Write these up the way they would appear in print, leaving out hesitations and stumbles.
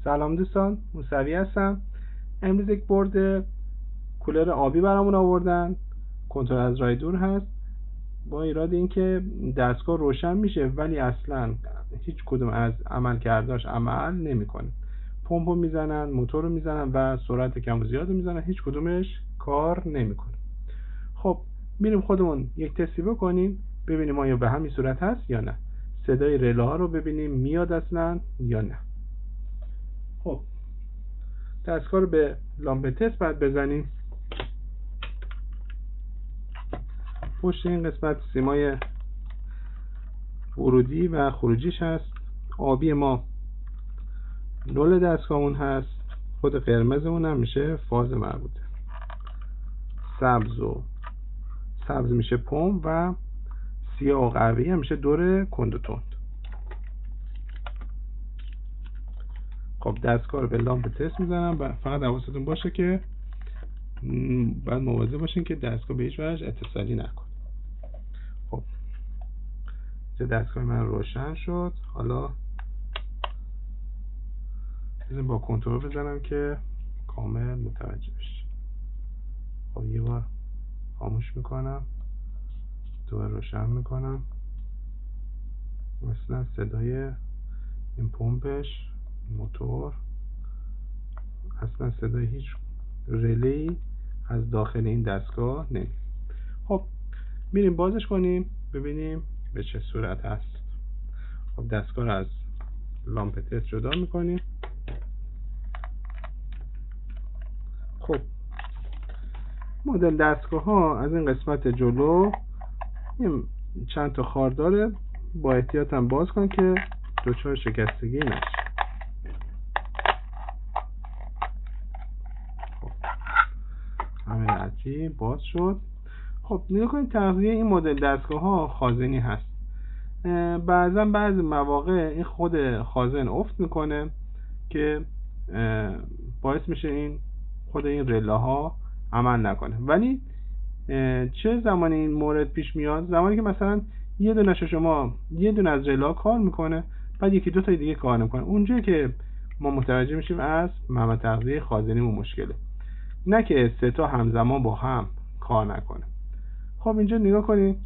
سلام دوستان، موسوی هستم. امروز یک بورد کولر آبی برامون آوردن. کنترل از راه دور هست. با ایراد اینکه دستگاه روشن میشه ولی اصلا هیچ کدوم از عملکرداش عمل نمیکنه. پمپو میزنن، موتور رو میزنن و سرعت کم و زیاد رو میزنن، هیچ کدومش کار نمیکنه. خب میریم خودمون یک تستی بکنیم ببینیم آیا به همین صورت هست یا نه. صدای رله ها رو ببینیم میاد اصلا یا نه. خب دستگاه رو به لامپ تست باید بزنیم. پشت این قسمت سیمای ورودی و خروجیش هست. آبی ما نول دستگاهمون هست. خود قرمزمون هم میشه فاز مربوطه. سبز میشه پمپ و سیاه و قهوه‌ای هم میشه دور کند و تند. خب دستگاه رو به لامپ تست میزنم و فقط حواستون باشه که باید مواظب باشین که دستگاه به هیچ وجه اتصالی نکنه. خب دستگاه من روشن شد. حالا بزنیم با کنترل بزنم که کامل متوجه بشه. خب یه بار خاموش میکنم، دوباره روشن میکنم. مثلا صدای این پمپش، موتور، اصلا صدای هیچ رله‌ای از داخل این دستگاه نمیاد. خب میریم بازش کنیم ببینیم به چه صورت هست. خب دستگاه رو از لامپ تست جدا میکنیم. خب مدل دستگاه ها از این قسمت جلو چند تا خار داره، با احتیاط هم باز کن که دچار شکستگی نشه. خب همین راحتی باز شد. خب نگاه کنید تغذیه این مدل دستگاه ها خازنی هست. بعضی مواقع این خود خازن افت میکنه که باعث میشه این خود این رله ها عمل نکنه. ولی چه زمانی این مورد پیش میاد؟ زمانی که مثلا یه دونه از رله ها کار میکنه بعد یکی دو تا دیگه کار نمیکنه. اونجایی که ما متوجه میشیم از محور تغذیه خازنیمون مشکله، نه که سه تا همزمان با هم کار نکنه. خب اینجا نگاه کنید،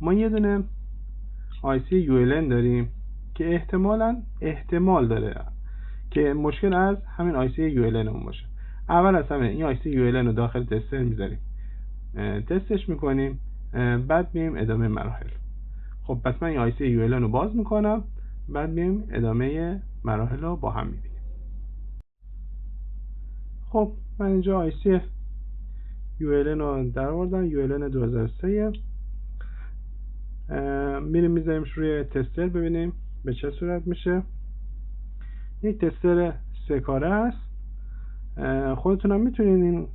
ما یه دونه IC ULN داریم که احتمال داره که مشکل از همین IC ULN اون باشه. اول از همه این IC ULN رو داخل تستر میذاریم، تستش میکنیم، بعد میایم ادامه مراحل. خب پس من این IC ULN رو باز میکنم، بعد میایم ادامه مراحل رو با هم میبینیم. خب من اینجا IC ULN رو در آوردم، ULN 2003. میریم میذاریمش روی تستر ببینیم به چه صورت میشه. یک تستر 3 کاره است. خودتون هم میتونین این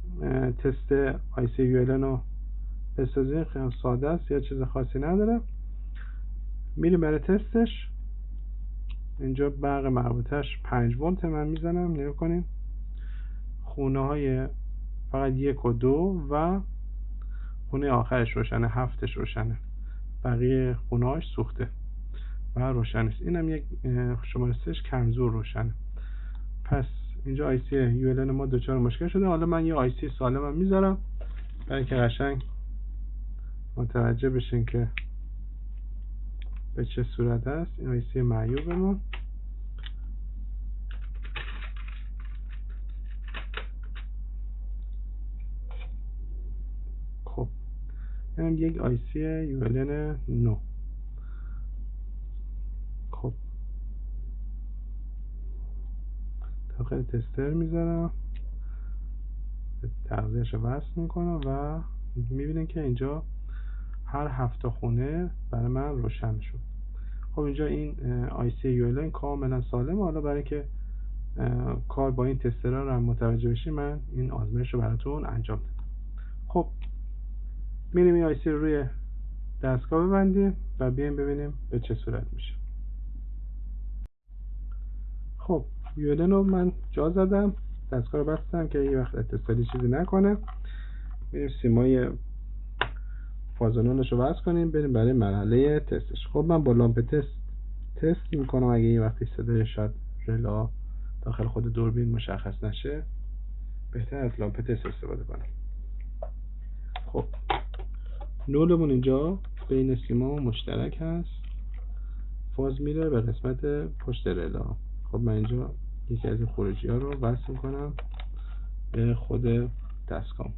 تست IC ULN رو بسازین، خیلی ساده است، یا چیز خاصی نداره. میریم برای تستش. اینجا برق مربوطش 5 ولت من میزنم. نگاه کنین خونه های فقط 1 و 2 و خونه آخرش روشنه، 7ش روشنه، بقیه خونه هاش سوخته و روشن است. اینم یک شماره 3 کمزور روشنه. پس اینجا IC ULN ما دچار مشکل شده. حالا من یه IC سالمم میذارم برای که قشنگ متوجه بشین که به چه صورت است. این IC معیوب ما. خب اینم یک IC ULN 9. خب داخل تستر میذارم، تغذیهش رو وصل میکنم و میبینین که اینجا هر 7 خونه برای من روشن شد. خب اینجا این IC ULN کاملا سالمه. حالا برای که کار با این تسترها رو هم متوجه بشیم من این آزمایش رو براتون انجام دادم. خب میریم این IC رو روی دستگاه ببندیم و بیایم ببینیم به چه صورت میشه. خب ULN رو من جا زدم، دستگاه رو بستم که یه وقت اتصالی چیزی نکنه. میریم سیمای فازونالش رو وصل کنیم، بریم برای مرحله تستش. خب من با لامپ تست میکنم. اگه یه وقتی صدای شاید رلا داخل خود دوربین مشخص نشه بهتر از لامپ تست استفاده کنیم. خب نولمون اینجا بین سیما و مشترک هست، فاز میره به قسمت پشت رلا. خب من اینجا یکی از این خروجی ها رو وصل میکنم به خود دستگاه.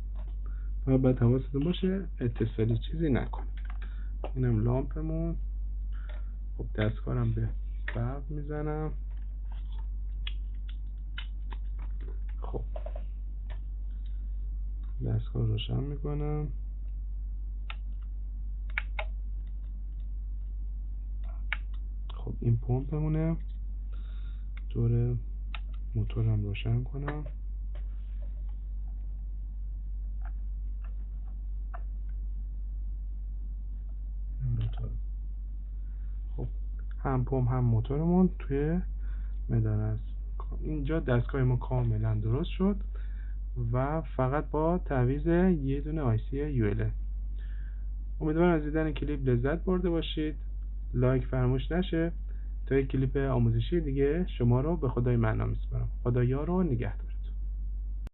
باید حواستون باشه اتصالی چیزی نکنه. اینم لامپمون. خب دستگاهرم به برق میزنم. خب دستگاه روشن میکنم. خب این پمپمونه. دور موتورم روشن کنم. موتور. خب هم پمپ هم موتورمون توی مدار است. اینجا دستگاه ما کاملا درست شد و فقط با تعویض یه دونه آیسی ULL. امیدوارم از دیدن کلیپ لذت برده باشید. لایک فراموش نشه. تا یک کلیپ آموزشی دیگه شما رو به خدای معنا میسپارم. خدایا رو نگهدار.